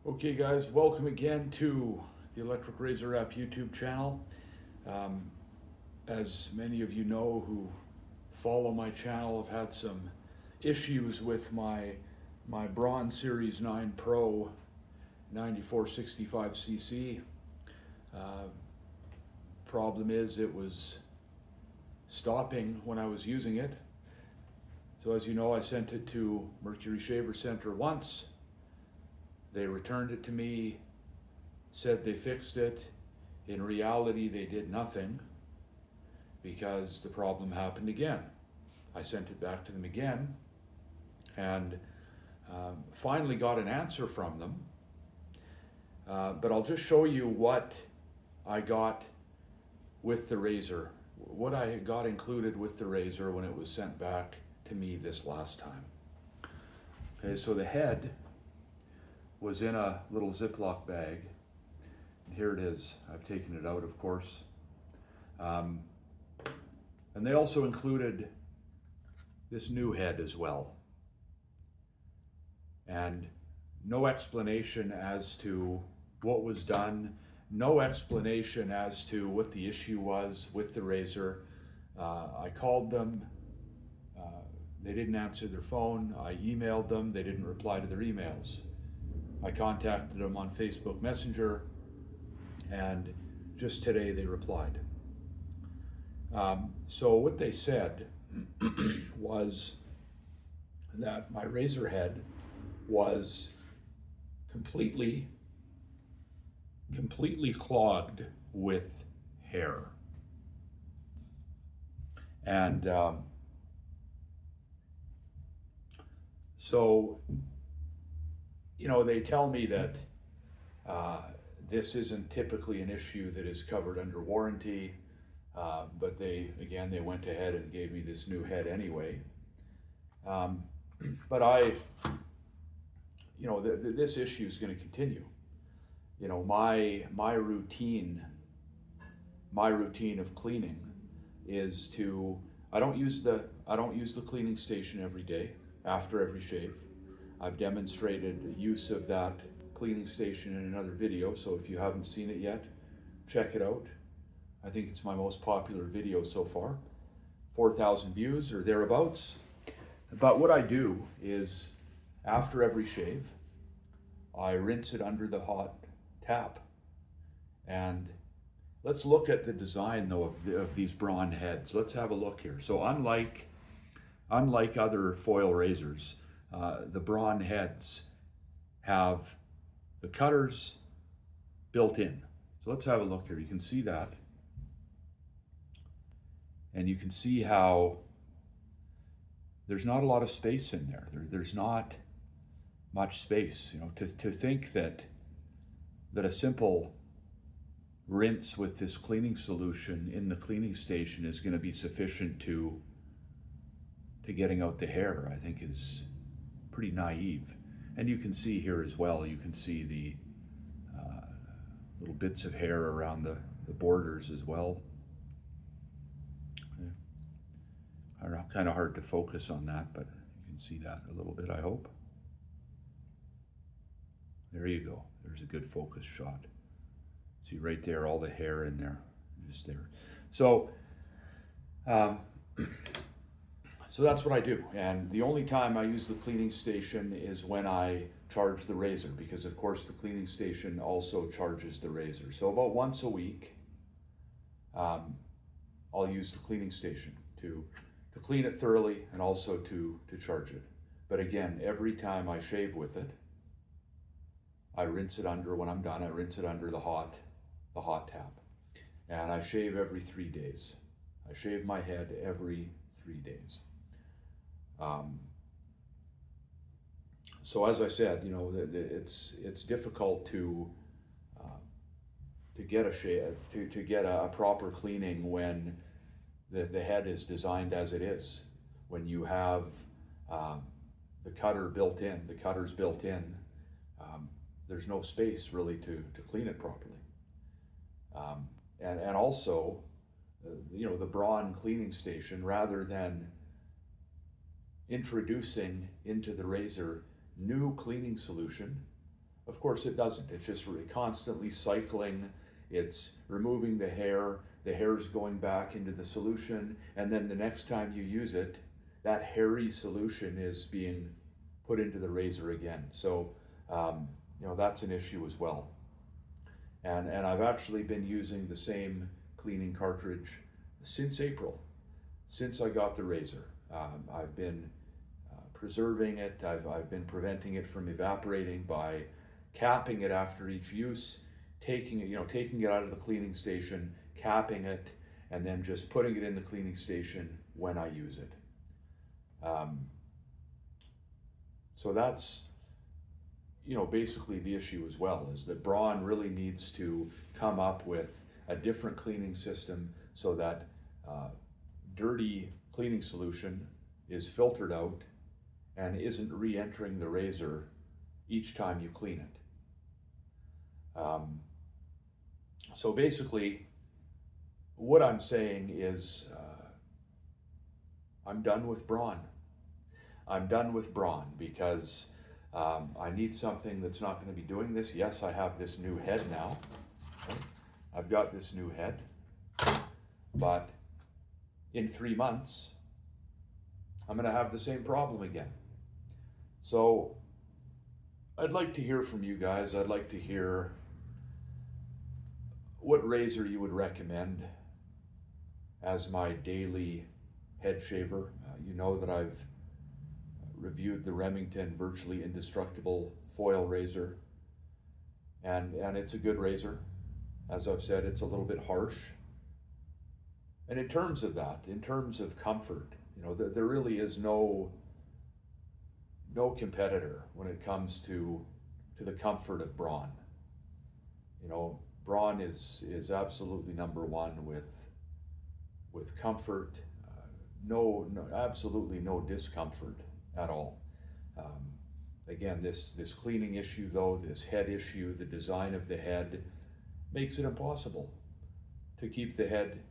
Okay guys, welcome again to the Electric Razor App YouTube channel. Um, as many of you know who follow my channel, I've had some issues with my Braun Series 9 Pro 9465cc. Problem is it was stopping when I was using it. So as you know, I sent it to Mercury Shaver Centre once. They returned it to me, said they fixed it. In reality, they did nothing because the problem happened again. I sent it back to them again and finally got an answer from them. But I'll just show you what I got with the razor, what I got included with the razor when it was sent back to me this last time. Okay, so the head was in a little Ziploc bag. And here it is. I've taken it out, of course. And they also included this new head as well. And no explanation as to what was done, no explanation as to what the issue was with the razor. I called them, they didn't answer their phone. I emailed them, they didn't reply to their emails. I contacted them on Facebook Messenger, and just today they replied. So what they said was that my razor head was completely clogged with hair. And so, you know, they tell me that this isn't typically an issue that is covered under warranty, but they went ahead and gave me this new head anyway. But you know, this issue is going to continue. You know, my routine of cleaning is to, I don't use the cleaning station every day after every shave. I've demonstrated use of that cleaning station in another video, so if you haven't seen it yet, check it out. I think it's my most popular video so far. 4,000 views or thereabouts. But what I do is, after every shave, I rinse it under the hot tap. And let's look at the design though of these Braun heads. Let's have a look here. So unlike other foil razors, the Braun heads have the cutters built in. So let's have a look here. You can see that. And you can see how there's not a lot of space in there. There's not much space. You know, to think that a simple rinse with this cleaning solution in the cleaning station is going to be sufficient to getting out the hair, I think is pretty naive. And you can see here as well, you can see the little bits of hair around the borders as well. Okay. Kind of hard to focus on that, but you can see that a little bit, I hope. There you go. There's a good focus shot. See right there, all the hair in there, just there. So, so that's what I do. And the only time I use the cleaning station is when I charge the razor, because of course the cleaning station also charges the razor. So about once a week, I'll use the cleaning station to clean it thoroughly and also to charge it. But again, every time I shave with it, I rinse it under, when I'm done, I rinse it under the hot tap. And I shave every 3 days. I shave my head every 3 days. So as I said, you know, it's difficult to get a shave, to get a proper cleaning when the head is designed as it is. When you have the cutters built in, there's no space really to clean it properly. And also, you know, the Braun cleaning station, rather than introducing into the razor new cleaning solution, Of course it doesn't. It's just constantly cycling. It's removing the hair is going back into the solution, and then the next time you use it, that hairy solution is being put into the razor again. So, that's an issue as well. And I've actually been using the same cleaning cartridge since April, since I got the razor. I've been preserving it. I've been preventing it from evaporating by capping it after each use, taking it out of the cleaning station, capping it, and then just putting it in the cleaning station when I use it. So that's, basically the issue as well, is that Braun really needs to come up with a different cleaning system so that dirty cleaning solution is filtered out and isn't re-entering the razor each time you clean it. So basically, what I'm saying is I'm done with Braun. I'm done with Braun because I need something that's not going to be doing this. Yes, I have this new head now. Okay? I've got this new head, but in 3 months, I'm going to have the same problem again. So I'd like to hear from you guys. I'd like to hear what razor you would recommend as my daily head shaver. You know that I've reviewed the Remington Virtually Indestructible Foil Razor, and it's a good razor. As I've said, it's a little bit harsh. And in terms of that, in terms of comfort, there really is no competitor when it comes to the comfort of Braun. Braun is absolutely number one with comfort. Absolutely no discomfort at all. Again, this cleaning issue though, this head issue, the design of the head makes it impossible to keep the head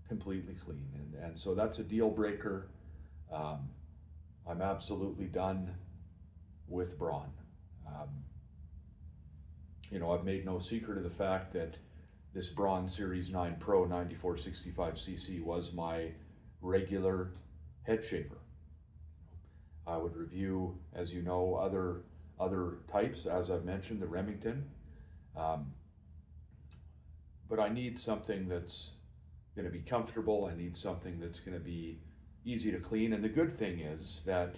completely clean. And so that's a deal breaker. I'm absolutely done with Braun. I've made no secret of the fact that this Braun Series 9 Pro 9465cc was my regular head shaver. I would review, as you know, other types, as I've mentioned, the Remington. But I need something that's going to be comfortable. I need something that's going to be easy to clean. And the good thing is that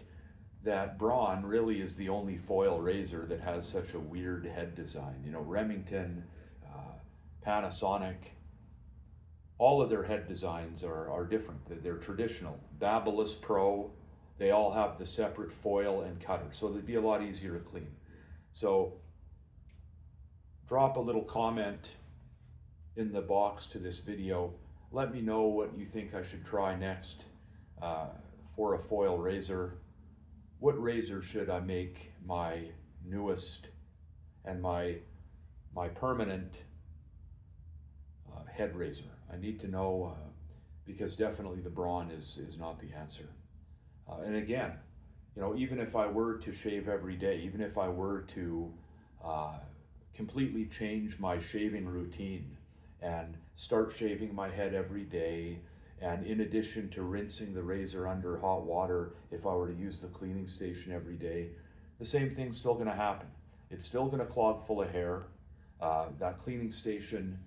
Braun really is the only foil razor that has such a weird head design. Remington, Panasonic, all of their head designs are different. They're traditional. Babyliss Pro, they all have the separate foil and cutter, so they'd be a lot easier to clean. So drop a little comment in the box to this video. Let me know what you think I should try next for a foil razor. What razor should I make my newest and my permanent head razor? I need to know because definitely the Braun is not the answer. And again, even if I were to shave every day, even if I were to completely change my shaving routine and start shaving my head every day, and in addition to rinsing the razor under hot water, if I were to use the cleaning station every day, the same thing's still going to happen. It's still going to clog full of hair. That cleaning station,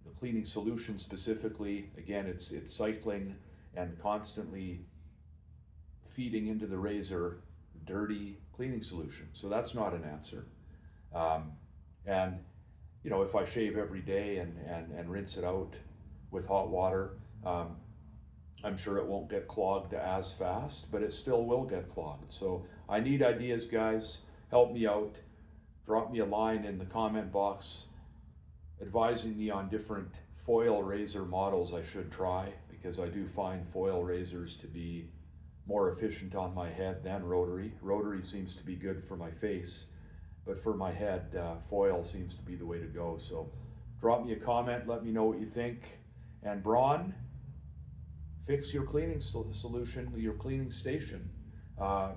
the cleaning solution specifically, again, it's cycling and constantly feeding into the razor dirty cleaning solution. So that's not an answer. And if I shave every day and rinse it out with hot water, I'm sure it won't get clogged as fast, but it still will get clogged. So I need ideas, guys. Help me out. Drop me a line in the comment box advising me on different foil razor models I should try, because I do find foil razors to be more efficient on my head than rotary. Rotary seems to be good for my face, but for my head, foil seems to be the way to go. So drop me a comment, let me know what you think. And Braun, fix your cleaning solution, your cleaning station.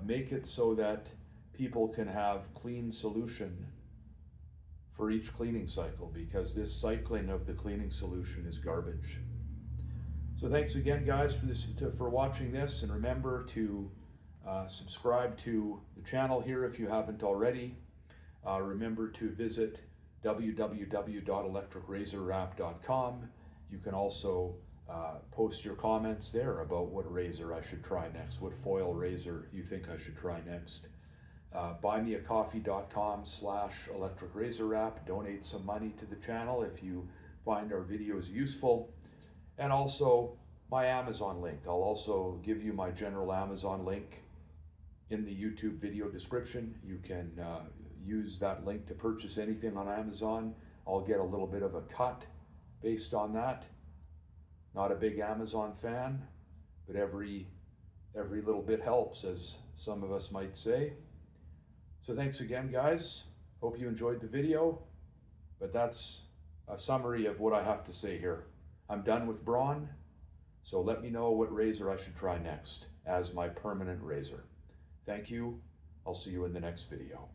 Make it so that people can have clean solution for each cleaning cycle, because this cycling of the cleaning solution is garbage. So thanks again, guys, for watching this, and remember to subscribe to the channel here if you haven't already. Remember to visit www.electricrazorwrap.com. You can also post your comments there about what razor I should try next, what foil razor you think I should try next. buymeacoffee.com/electricrazorwrap. Donate some money to the channel if you find our videos useful. And also my Amazon link. I'll also give you my general Amazon link in the YouTube video description. You can use that link to purchase anything on Amazon. I'll get a little bit of a cut based on that. Not a big Amazon fan, but every little bit helps, as some of us might say. So thanks again, guys. Hope you enjoyed the video, but that's a summary of what I have to say here. I'm done with Braun, so let me know what razor I should try next as my permanent razor. Thank you. I'll see you in the next video.